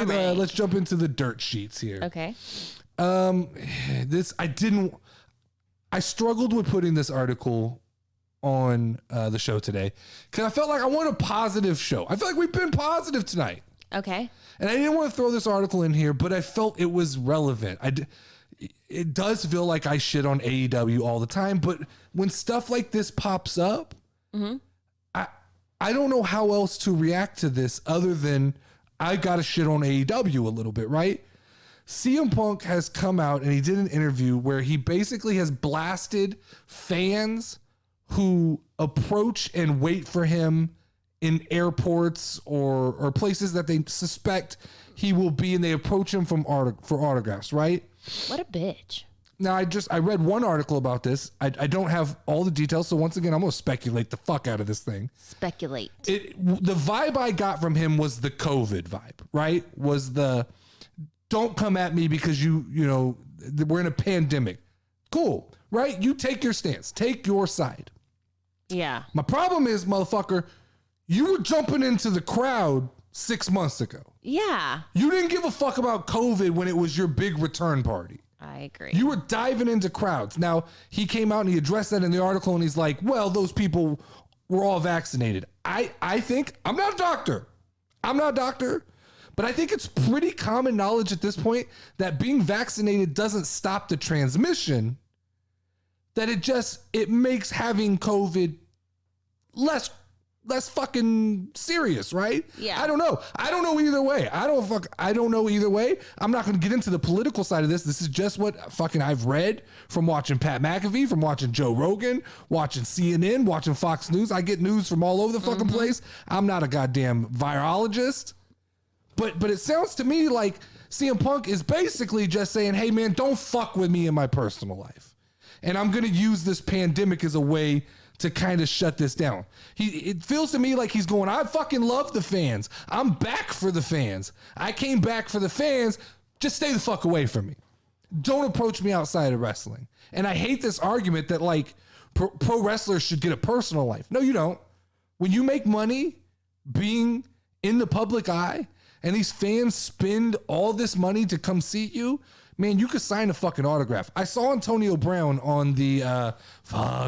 let's jump into the dirt sheets here. Okay. I struggled with putting this article on the show today because I felt like I want a positive show. I feel like we've been positive tonight. Okay. And I didn't want to throw this article in here, but I felt it was relevant. It does feel like I shit on AEW all the time, but when stuff like this pops up, I don't know how else to react to this other than I got to shit on AEW a little bit, right? CM Punk has come out and he did an interview where he basically has blasted fans who approach and wait for him in airports or places that they suspect he will be, and they approach him for autographs, right? What a bitch. Now, I read one article about this. I don't have all the details, so once again, I'm going to speculate the fuck out of this thing. Speculate. The vibe I got from him was the COVID vibe, right? Was the, don't come at me because you know, we're in a pandemic. Cool, right? You take your stance. Take your side. Yeah. My problem is, motherfucker, you were jumping into the crowd 6 months ago. Yeah. You didn't give a fuck about COVID when it was your big return party. I agree. You were diving into crowds. Now, he came out and he addressed that in the article, and he's like, well, those people were all vaccinated. I think, I'm not a doctor, but I think it's pretty common knowledge at this point that being vaccinated doesn't stop the transmission, that it makes having COVID less fucking serious, right? Yeah. I don't know. I don't know either way. I don't know either way. I'm not going to get into the political side of this. This is just what fucking I've read from watching Pat McAfee, from watching Joe Rogan, watching CNN, watching Fox News. I get news from all over the fucking place. I'm not a goddamn virologist. But it sounds to me like CM Punk is basically just saying, hey man, don't fuck with me in my personal life. And I'm going to use this pandemic as a way to kind of shut this down. It feels to me like he's going, I fucking love the fans. I'm back for the fans. I came back for the fans. Just stay the fuck away from me. Don't approach me outside of wrestling. And I hate this argument that like pro wrestlers should get a personal life. No, you don't. When you make money being in the public eye and these fans spend all this money to come see you, man, you could sign a fucking autograph. I saw Antonio Brown on the,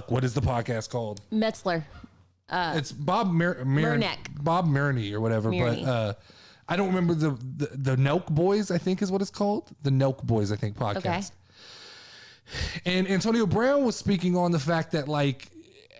what is the podcast called? Metzler. It's Bob Mernick. Bob Murney or whatever. Murney. But I don't remember the Nelk Boys, I think is what it's called. The Nelk Boys, I think, podcast. Okay. And Antonio Brown was speaking on the fact that, like,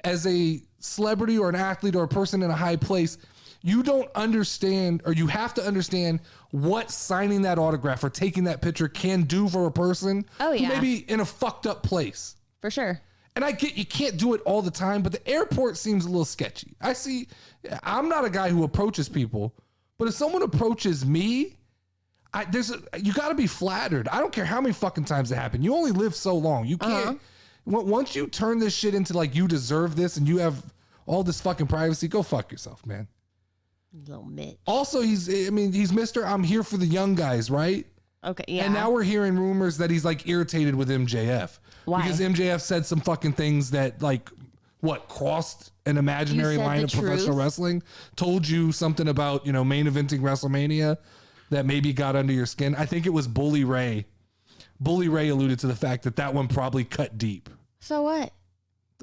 as a celebrity or an athlete or a person in a high place, you don't understand, or you have to understand what signing that autograph or taking that picture can do for a person who may be in a fucked up place. For sure. And I get you can't do it all the time, but the airport seems a little sketchy. I'm not a guy who approaches people, but if someone approaches me, you got to be flattered. I don't care how many fucking times it happened. You only live so long. You can't. Once you turn this shit into like you deserve this and you have all this fucking privacy, go fuck yourself, man. Little Mitch. Also, he's Mr. I'm here for the young guys, right? Okay, yeah. And now we're hearing rumors that he's like irritated with MJF. Why? Because MJF said some fucking things that like crossed an imaginary line of professional wrestling. Told you something about, main eventing WrestleMania that maybe got under your skin. I think it was Bully Ray. Bully Ray alluded to the fact that one probably cut deep. So what?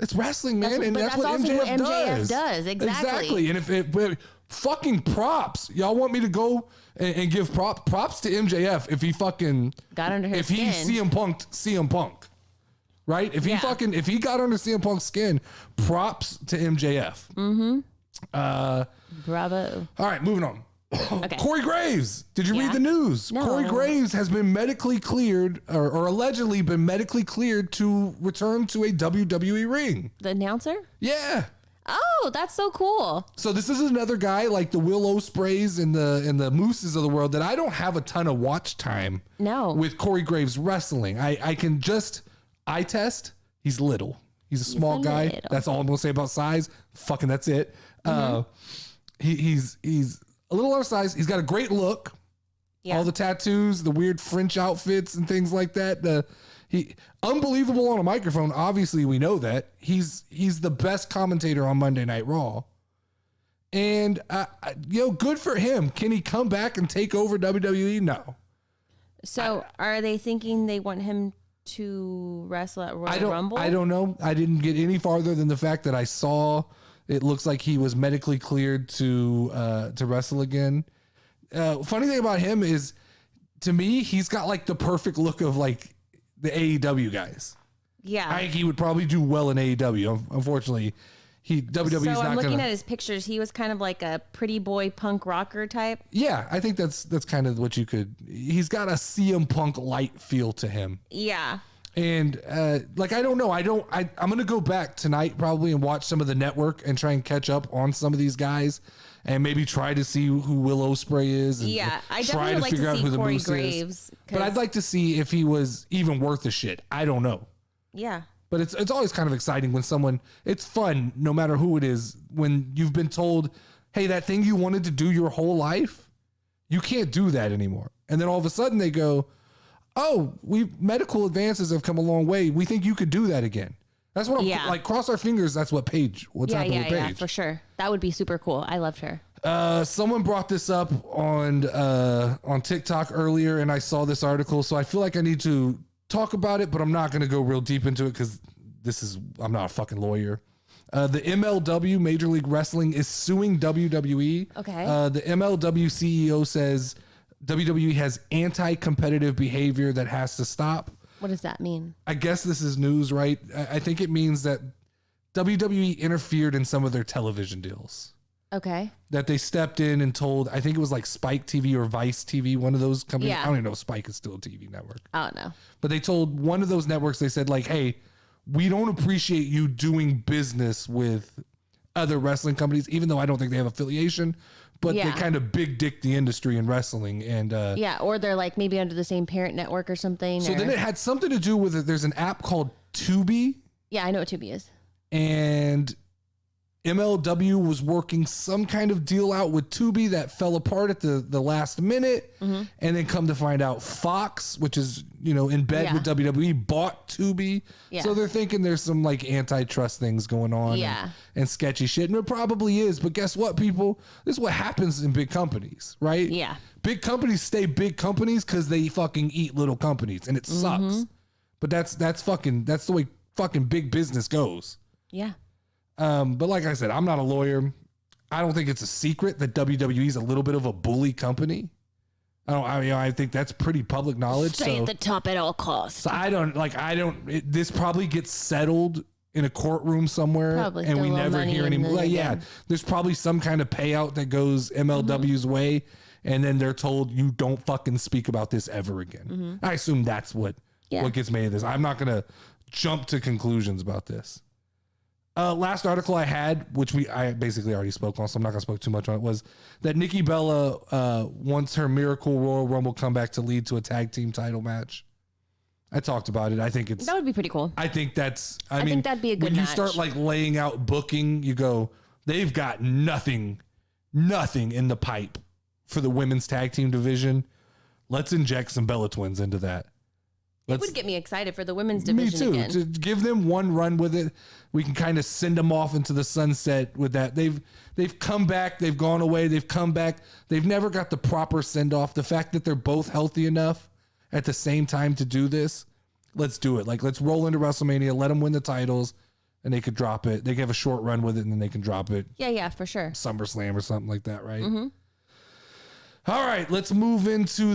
It's wrestling, man, that's what also MJF does. does. Exactly. And if fucking props, y'all want me to go and give props to MJF if he fucking got under his skin. If he CM Punk, right? If he got under CM Punk's skin, props to MJF. Bravo. All right, moving on. Okay. Corey Graves. Did you read the news? No. Corey Graves has been medically cleared or allegedly been medically cleared to return to a WWE ring. The announcer? Yeah. Oh, that's so cool. So this is another guy like the Will Ospreays and the Mooses of the world that I don't have a ton of watch time with Corey Graves wrestling. I can just eye test. He's little. He's a small guy. Little. That's all I'm going to say about size. Fucking that's it. He's a little undersized. He's got a great look. Yeah. All the tattoos, the weird French outfits and things like that. He unbelievable on a microphone. Obviously, we know that. He's the best commentator on Monday Night Raw. And, good for him. Can he come back and take over WWE? No. So are they thinking they want him to wrestle at Royal Rumble? I don't know. I didn't get any farther than the fact that I saw it looks like he was medically cleared to wrestle again. Funny thing about him is, to me, he's got like the perfect look of like the AEW guys. Yeah. I think he would probably do well in AEW. Unfortunately, WWE's so not I'm looking gonna, at his pictures. He was kind of like a pretty boy punk rocker type. Yeah, I think that's kind of what you could. He's got a CM Punk light feel to him. Yeah. And I don't know. I'm going to go back tonight probably and watch some of the network and try and catch up on some of these guys and maybe try to see who Will Ospreay is. And Yeah. I try definitely to like figure to out see who the Corey Moose Graves. is. But I'd like to see if he was even worth the shit. I don't know. Yeah. But it's always kind of exciting when someone, it's fun no matter who it is, when you've been told, hey, that thing you wanted to do your whole life, you can't do that anymore. And then all of a sudden they go, oh, medical advances have come a long way. We think you could do that again. That's what I'm like, cross our fingers. That's what's happening with Paige. Yeah, for sure. That would be super cool. I loved her. Someone brought this up on TikTok earlier and I saw this article. So I feel like I need to talk about it, but I'm not going to go real deep into it because I'm not a fucking lawyer. The MLW, Major League Wrestling, is suing WWE. Okay. The MLW CEO says WWE has anti-competitive behavior that has to stop. What does that mean? I guess this is news, right? I think it means that WWE interfered in some of their television deals. Okay. That they stepped in and told, I think it was like Spike TV or Vice TV, one of those companies. Yeah. I don't even know if Spike is still a TV network. I don't know. But they told one of those networks, they said like, hey, we don't appreciate you doing business with other wrestling companies, even though I don't think they have affiliation, but they kind of big dick the industry in wrestling. And or they're like maybe under the same parent network or something. so then it had something to do with it. There's an app called Tubi. Yeah, I know what Tubi is. And MLW was working some kind of deal out with Tubi that fell apart at the last minute. Mm-hmm. And then come to find out Fox, which is, in bed with WWE, bought Tubi. Yeah. So they're thinking there's some like antitrust things going on and sketchy shit. And it probably is. But guess what, people? This is what happens in big companies, right? Yeah. Big companies stay big companies because they fucking eat little companies. And it sucks. But that's the way fucking big business goes. Yeah. But like I said, I'm not a lawyer. I don't think it's a secret that WWE is a little bit of a bully company. I think that's pretty public knowledge. Stay at the top at all costs. So this probably gets settled in a courtroom somewhere. Probably and we still never money hear any in more. the Yeah. game. There's probably some kind of payout that goes MLW's way. And then they're told you don't fucking speak about this ever again. I assume that's what gets made of this. I'm not going to jump to conclusions about this. Last article I had, which I basically already spoke on, so I'm not going to spoke too much on it, was that Nikki Bella wants her Miracle Royal Rumble comeback to lead to a tag team title match. I talked about it. I think that would be pretty cool. I think that's. I think that'd be a good when you match. start like laying out booking, you go, they've got nothing in the pipe for the women's tag team division. Let's inject some Bella Twins into that. It would get me excited for the women's division. Me too. Again. To give them one run with it, we can kind of send them off into the sunset with that. They've come back. They've gone away. They've come back. They've never got the proper send off. The fact that they're both healthy enough at the same time to do this, let's do it. Like, let's roll into WrestleMania. Let them win the titles, and they could drop it. They can have a short run with it, and then they can drop it. Yeah, for sure. SummerSlam or something like that, right? All right, let's move into